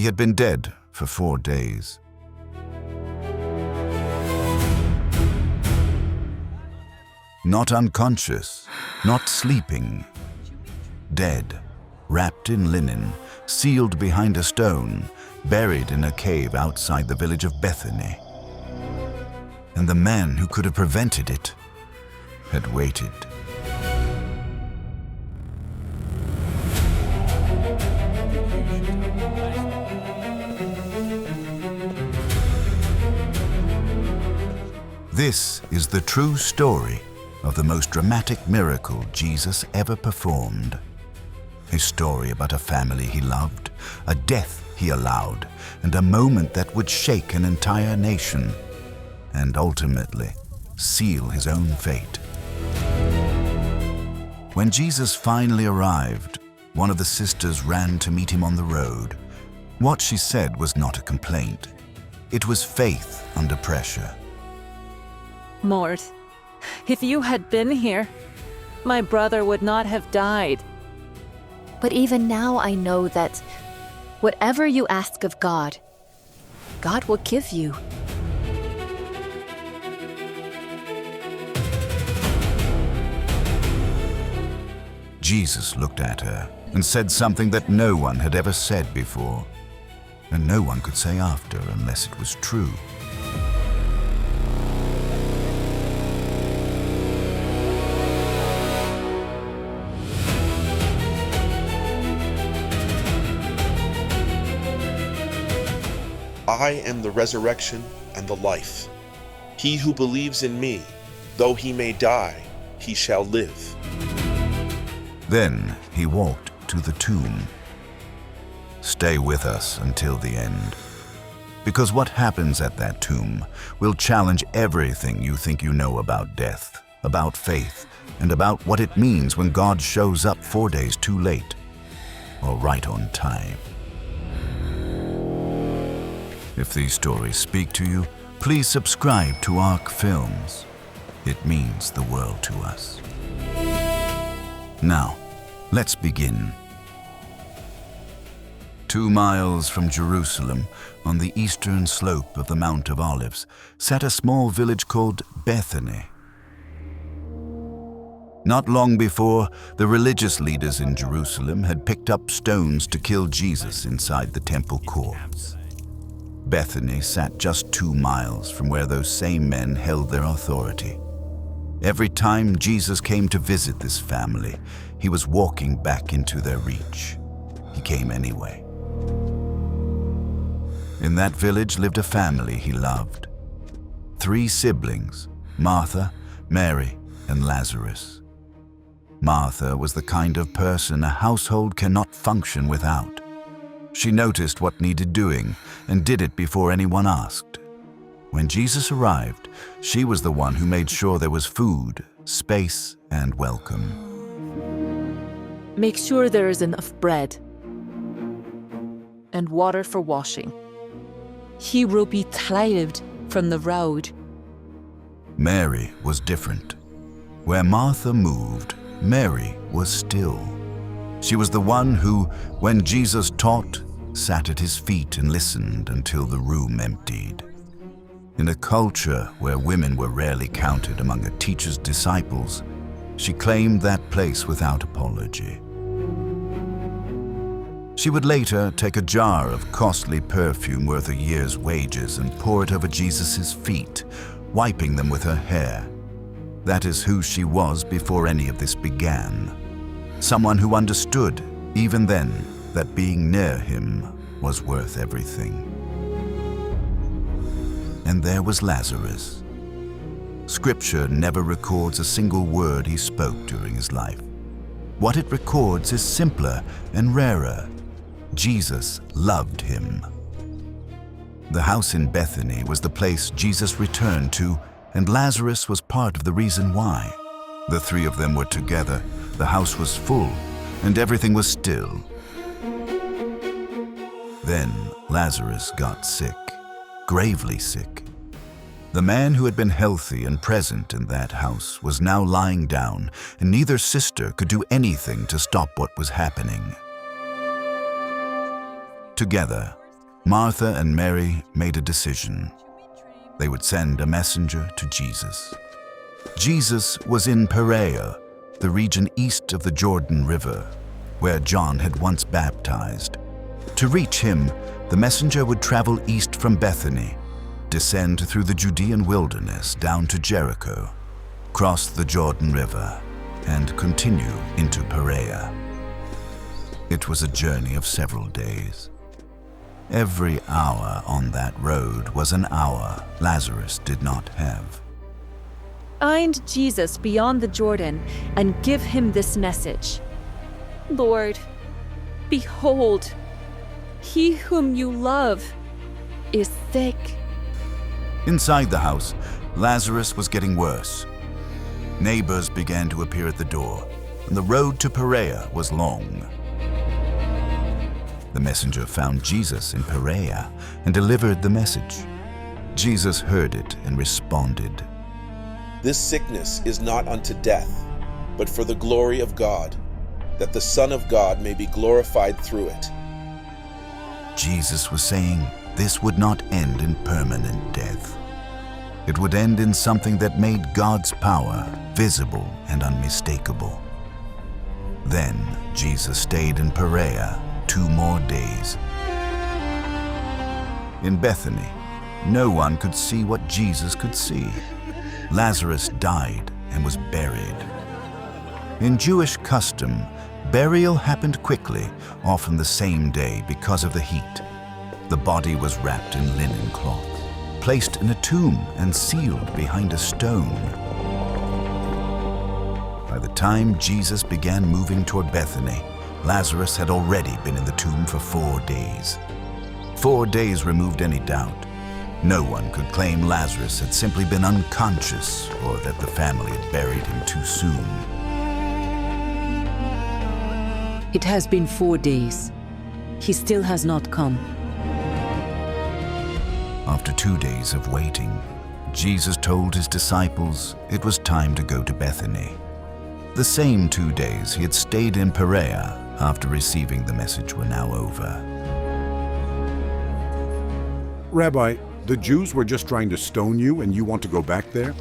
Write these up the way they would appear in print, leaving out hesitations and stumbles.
He had been dead for 4 days. Not unconscious, not sleeping. Dead, wrapped in linen, sealed behind a stone, buried in a cave outside the village of Bethany. And the man who could have prevented it had waited. This is the true story of the most dramatic miracle Jesus ever performed. A story about a family he loved, a death he allowed, and a moment that would shake an entire nation and ultimately seal his own fate. When Jesus finally arrived, one of the sisters ran to meet him on the road. What she said was not a complaint. It was faith under pressure. Lord, if you had been here, my brother would not have died. But even now I know that whatever you ask of God, God will give you. Jesus looked at her and said something that no one had ever said before, and no one could say after unless it was true. I am the resurrection and the life. He who believes in me, though he may die, he shall live. Then he walked to the tomb. Stay with us until the end, because what happens at that tomb will challenge everything you think you know about death, about faith, and about what it means when God shows up 4 days too late, or right on time. If these stories speak to you, please subscribe to ARC Films. It means the world to us. Now, let's begin. 2 miles from Jerusalem, on the eastern slope of the Mount of Olives, sat a small village called Bethany. Not long before, the religious leaders in Jerusalem had picked up stones to kill Jesus inside the temple courts. Bethany sat just 2 miles from where those same men held their authority. Every time Jesus came to visit this family, he was walking back into their reach. He came anyway. In that village lived a family he loved. 3 siblings, Martha, Mary, and Lazarus. Martha was the kind of person a household cannot function without. She noticed what needed doing and did it before anyone asked. When Jesus arrived, she was the one who made sure there was food, space, and welcome. Make sure there is enough bread and water for washing. He will be tired from the road. Mary was different. Where Martha moved, Mary was still. She was the one who, when Jesus taught, sat at his feet and listened until the room emptied. In a culture where women were rarely counted among a teacher's disciples, she claimed that place without apology. She would later take a jar of costly perfume worth a year's wages and pour it over Jesus' feet, wiping them with her hair. That is who she was before any of this began. Someone who understood, even then, that being near him was worth everything. And there was Lazarus. Scripture never records a single word he spoke during his life. What it records is simpler and rarer. Jesus loved him. The house in Bethany was the place Jesus returned to, and Lazarus was part of the reason why. The 3 of them were together, the house was full, and everything was still. Then Lazarus got sick, gravely sick. The man who had been healthy and present in that house was now lying down, and neither sister could do anything to stop what was happening. Together, Martha and Mary made a decision. They would send a messenger to Jesus. Jesus was in Perea, the region east of the Jordan River, where John had once baptized. To reach him, the messenger would travel east from Bethany, descend through the Judean wilderness down to Jericho, cross the Jordan River, and continue into Perea. It was a journey of several days. Every hour on that road was an hour Lazarus did not have. Find Jesus beyond the Jordan and give him this message. Lord, behold, he whom you love is sick. Inside the house, Lazarus was getting worse. Neighbors began to appear at the door, and the road to Perea was long. The messenger found Jesus in Perea and delivered the message. Jesus heard it and responded, This sickness is not unto death, but for the glory of God, that the Son of God may be glorified through it. Jesus was saying this would not end in permanent death. It would end in something that made God's power visible and unmistakable. Then Jesus stayed in Perea 2 more days. In Bethany, no one could see what Jesus could see. Lazarus died and was buried. In Jewish custom, burial happened quickly, often the same day because of the heat. The body was wrapped in linen cloth, placed in a tomb and sealed behind a stone. By the time Jesus began moving toward Bethany, Lazarus had already been in the tomb for 4 days. 4 days removed any doubt. No one could claim Lazarus had simply been unconscious or that the family had buried him too soon. It has been 4 days. He still has not come. After 2 days of waiting, Jesus told his disciples it was time to go to Bethany. The same 2 days he had stayed in Perea after receiving the message were now over. Rabbi, the Jews were just trying to stone you and you want to go back there?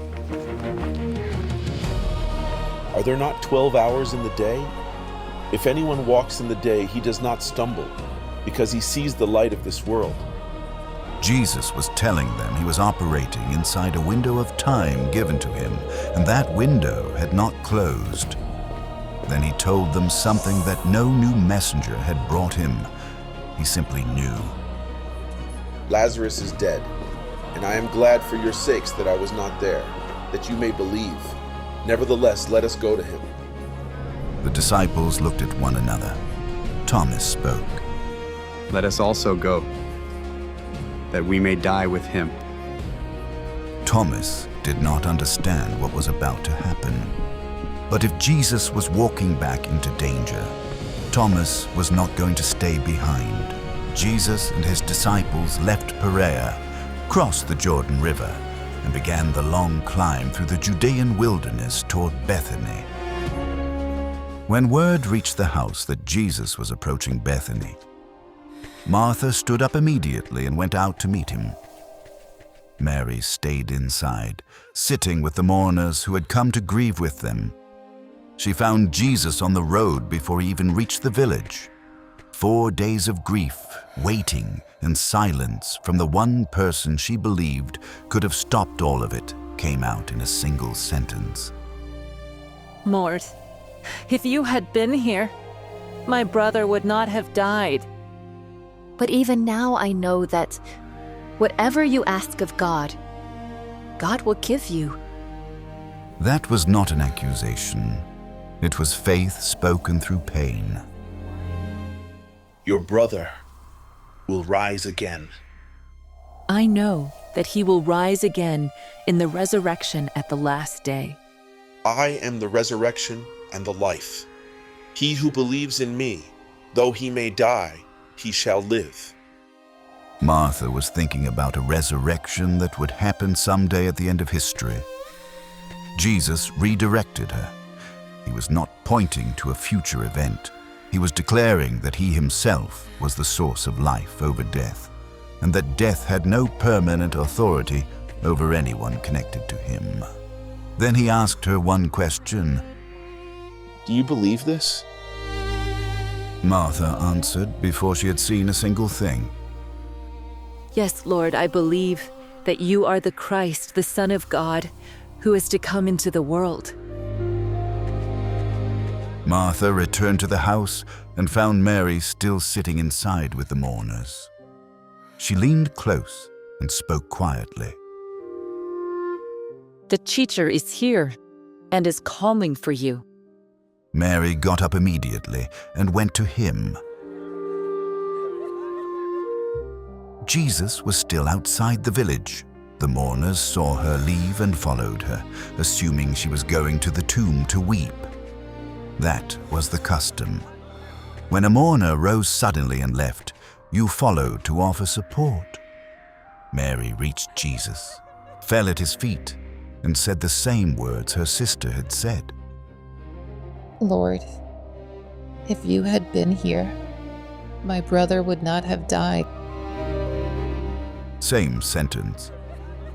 Are there not 12 hours in the day? If anyone walks in the day, he does not stumble, because he sees the light of this world. Jesus was telling them he was operating inside a window of time given to him, and that window had not closed. Then he told them something that no new messenger had brought him. He simply knew. Lazarus is dead, and I am glad for your sakes that I was not there, that you may believe. Nevertheless, let us go to him. The disciples looked at one another. Thomas spoke. Let us also go, that we may die with him. Thomas did not understand what was about to happen. But if Jesus was walking back into danger, Thomas was not going to stay behind. Jesus and his disciples left Perea, crossed the Jordan River, and began the long climb through the Judean wilderness toward Bethany. When word reached the house that Jesus was approaching Bethany, Martha stood up immediately and went out to meet him. Mary stayed inside, sitting with the mourners who had come to grieve with them. She found Jesus on the road before he even reached the village. 4 days of grief, waiting, and silence from the one person she believed could have stopped all of it came out in a single sentence. Lord, if you had been here, my brother would not have died. But even now I know that whatever you ask of God, God will give you. That was not an accusation. It was faith spoken through pain. Your brother will rise again. I know that he will rise again in the resurrection at the last day. I am the resurrection and the life. He who believes in me, though he may die, he shall live. Martha was thinking about a resurrection that would happen someday at the end of history. Jesus redirected her. He was not pointing to a future event. He was declaring that he himself was the source of life over death. and that death had no permanent authority over anyone connected to him. Then he asked her one question. Do you believe this? Martha answered before she had seen a single thing. Yes, Lord, I believe that you are the Christ, the Son of God, who is to come into the world. Martha returned to the house and found Mary still sitting inside with the mourners. She leaned close and spoke quietly. The teacher is here and is calling for you. Mary got up immediately and went to him. Jesus was still outside the village. The mourners saw her leave and followed her, assuming she was going to the tomb to weep. That was the custom. When a mourner rose suddenly and left, you followed to offer support. Mary reached Jesus, fell at his feet, and said the same words her sister had said. Lord, if you had been here, my brother would not have died. Same sentence.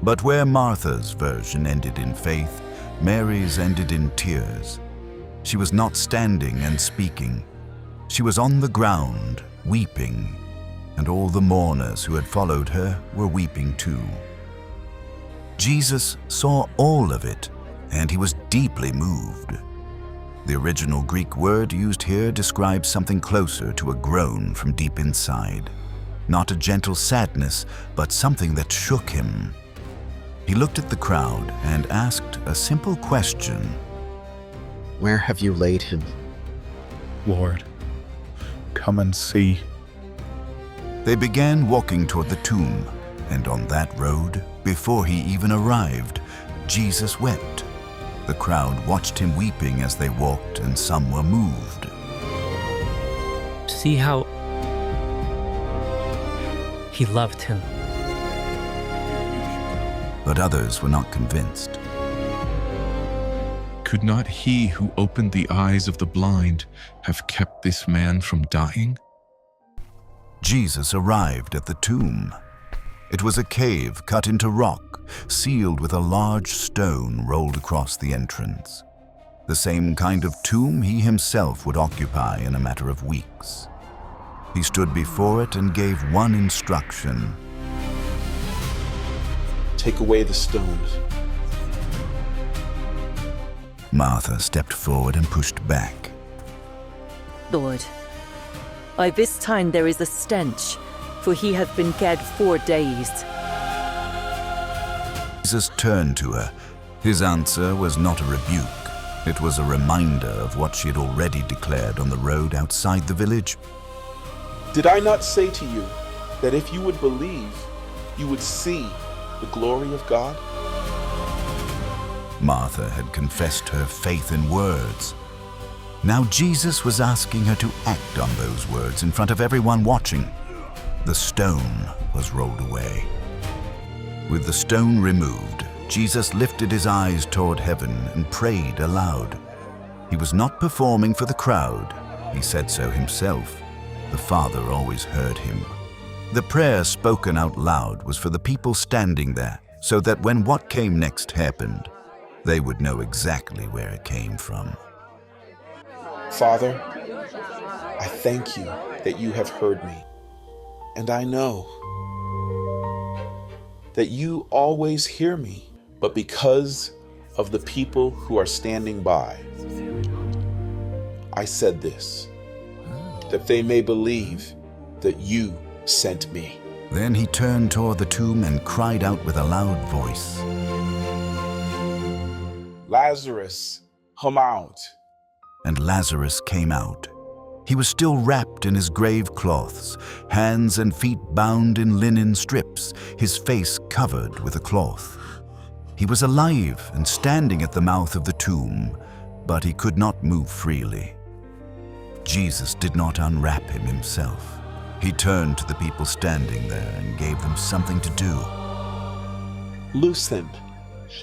But where Martha's version ended in faith, Mary's ended in tears. She was not standing and speaking. She was on the ground, weeping, and all the mourners who had followed her were weeping too. Jesus saw all of it, and he was deeply moved. The original Greek word used here describes something closer to a groan from deep inside. Not a gentle sadness, but something that shook him. He looked at the crowd and asked a simple question. Where have you laid him? Lord, come and see. They began walking toward the tomb, and on that road, before he even arrived, Jesus wept. The crowd watched him weeping as they walked, and some were moved. See how he loved him. But others were not convinced. Could not he who opened the eyes of the blind have kept this man from dying? Jesus arrived at the tomb. It was a cave cut into rock, sealed with a large stone rolled across the entrance. The same kind of tomb he himself would occupy in a matter of weeks. He stood before it and gave one instruction. Take away the stones. Martha stepped forward and pushed back. Lord, by this time there is a stench, for he hath been dead 4 days. Jesus turned to her. His answer was not a rebuke. It was a reminder of what she had already declared on the road outside the village. Did I not say to you that if you would believe, you would see the glory of God? Martha had confessed her faith in words. Now Jesus was asking her to act on those words in front of everyone watching. The stone was rolled away. With the stone removed, Jesus lifted his eyes toward heaven and prayed aloud. He was not performing for the crowd. He said so himself. The Father always heard him. The prayer spoken out loud was for the people standing there, so that when what came next happened, they would know exactly where it came from. Father, I thank you that you have heard me, and I know that you always hear me, but because of the people who are standing by, I said this, that they may believe that you sent me. Then he turned toward the tomb and cried out with a loud voice, Lazarus, come out. and Lazarus came out. He was still wrapped in his grave cloths, hands and feet bound in linen strips, his face covered with a cloth. He was alive and standing at the mouth of the tomb, but he could not move freely. Jesus did not unwrap him himself. He turned to the people standing there and gave them something to do. Loose him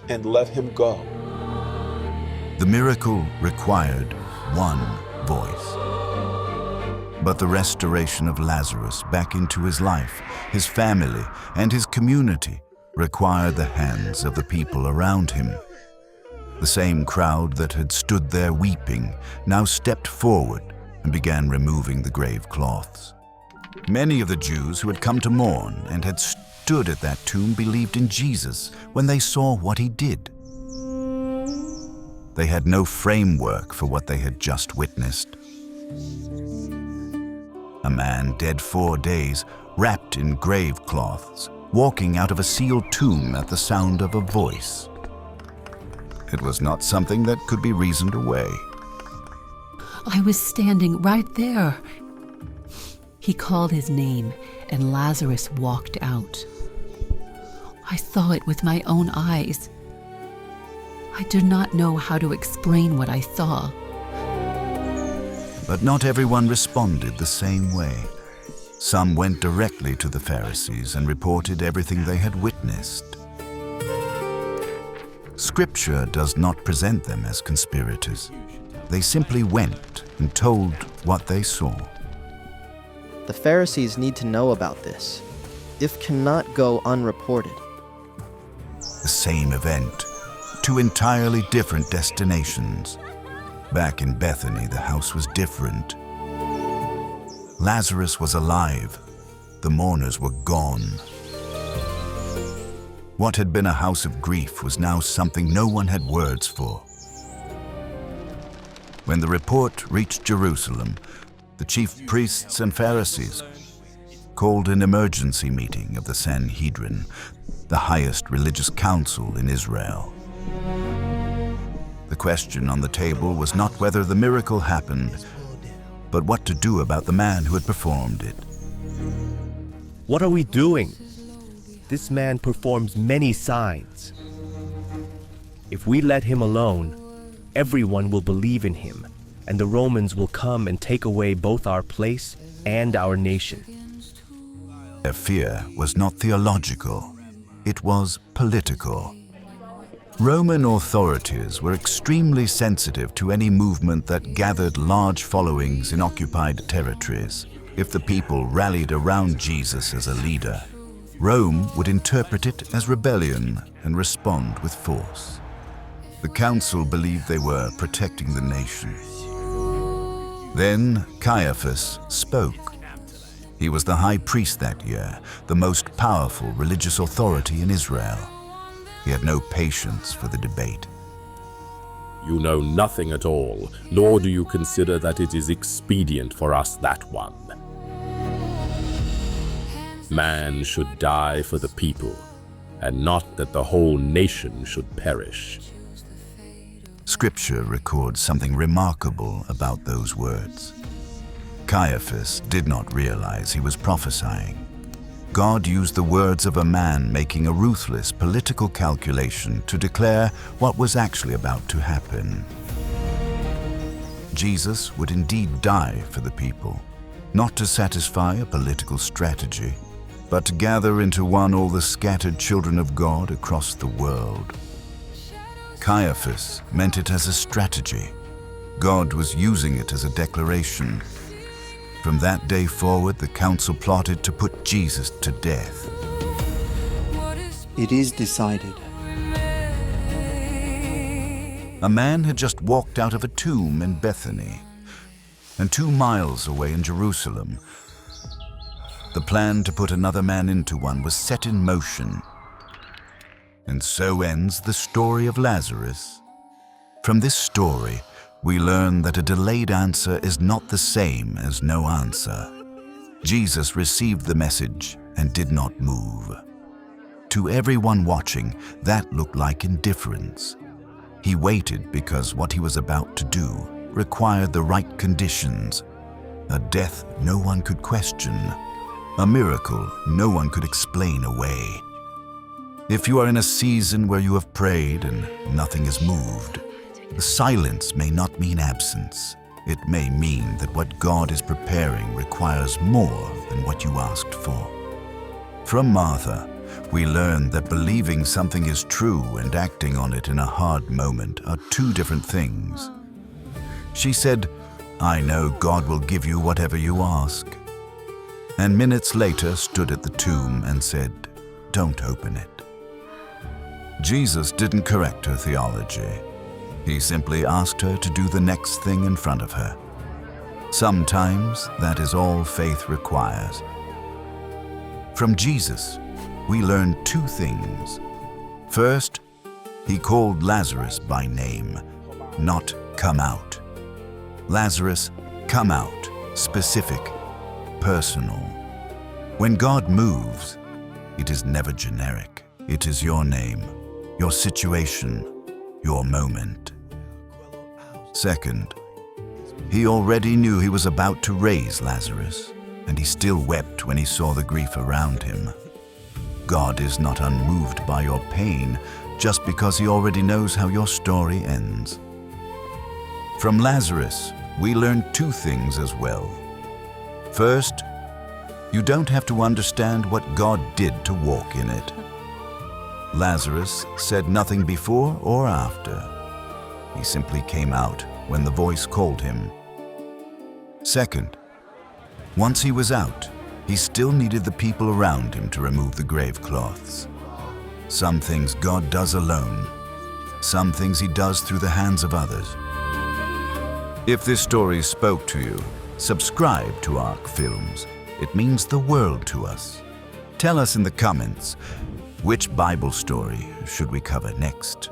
and let him go. The miracle required one voice. But the restoration of Lazarus back into his life, his family, and his community required the hands of the people around him. The same crowd that had stood there weeping now stepped forward and began removing the grave cloths. Many of the Jews who had come to mourn and had stood at that tomb believed in Jesus when they saw what he did. They had no framework for what they had just witnessed. A man dead 4 days, wrapped in grave cloths, walking out of a sealed tomb at the sound of a voice. It was not something that could be reasoned away. I was standing right there. He called his name, and Lazarus walked out. I saw it with my own eyes. I do not know how to explain what I saw. But not everyone responded the same way. Some went directly to the Pharisees and reported everything they had witnessed. Scripture does not present them as conspirators. They simply went and told what they saw. The Pharisees need to know about this. It cannot go unreported. The same event, 2 entirely different destinations. Back in Bethany, the house was different. Lazarus was alive. The mourners were gone. What had been a house of grief was now something no one had words for. When the report reached Jerusalem, the chief priests and Pharisees called an emergency meeting of the Sanhedrin, the highest religious council in Israel. The question on the table was not whether the miracle happened, but what to do about the man who had performed it. What are we doing? This man performs many signs. If we let him alone, everyone will believe in him, and the Romans will come and take away both our place and our nation. Their fear was not theological, it was political. Roman authorities were extremely sensitive to any movement that gathered large followings in occupied territories. If the people rallied around Jesus as a leader, Rome would interpret it as rebellion and respond with force. The council believed they were protecting the nation. Then Caiaphas spoke. He was the high priest that year, the most powerful religious authority in Israel. He had no patience for the debate. You know nothing at all, nor do you consider that it is expedient for us that one. Man should die for the people, and not that the whole nation should perish. Scripture records something remarkable about those words. Caiaphas did not realize he was prophesying. God used the words of a man making a ruthless political calculation to declare what was actually about to happen. Jesus would indeed die for the people, not to satisfy a political strategy, but to gather into one all the scattered children of God across the world. Caiaphas meant it as a strategy. God was using it as a declaration. From that day forward, the council plotted to put Jesus to death. It is decided. A man had just walked out of a tomb in Bethany, and 2 miles away in Jerusalem, the plan to put another man into one was set in motion. And so ends the story of Lazarus. From this story, we learn that a delayed answer is not the same as no answer. Jesus received the message and did not move. To everyone watching, that looked like indifference. He waited because what he was about to do required the right conditions. A death no one could question. A miracle no one could explain away. If you are in a season where you have prayed and nothing has moved, the silence may not mean absence. It may mean that what God is preparing requires more than what you asked for. From Martha, we learn that believing something is true and acting on it in a hard moment are 2 different things. She said, I know God will give you whatever you ask. And minutes later stood at the tomb and said, "Don't open it." Jesus didn't correct her theology. He simply asked her to do the next thing in front of her. Sometimes that is all faith requires. From Jesus, we learn two things. First, he called Lazarus by name, not "come out." Lazarus, come out, specific, personal. When God moves, it is never generic. It is your name, your situation, your moment. Second, he already knew he was about to raise Lazarus, and he still wept when he saw the grief around him. God is not unmoved by your pain just because he already knows how your story ends. From Lazarus, we learn two things as well. First, you don't have to understand what God did to walk in it. Lazarus said nothing before or after. He simply came out when the voice called him. Second, once he was out, he still needed the people around him to remove the grave cloths. Some things God does alone. Some things he does through the hands of others. If this story spoke to you, subscribe to ARC Films. It means the world to us. Tell us in the comments, which Bible story should we cover next?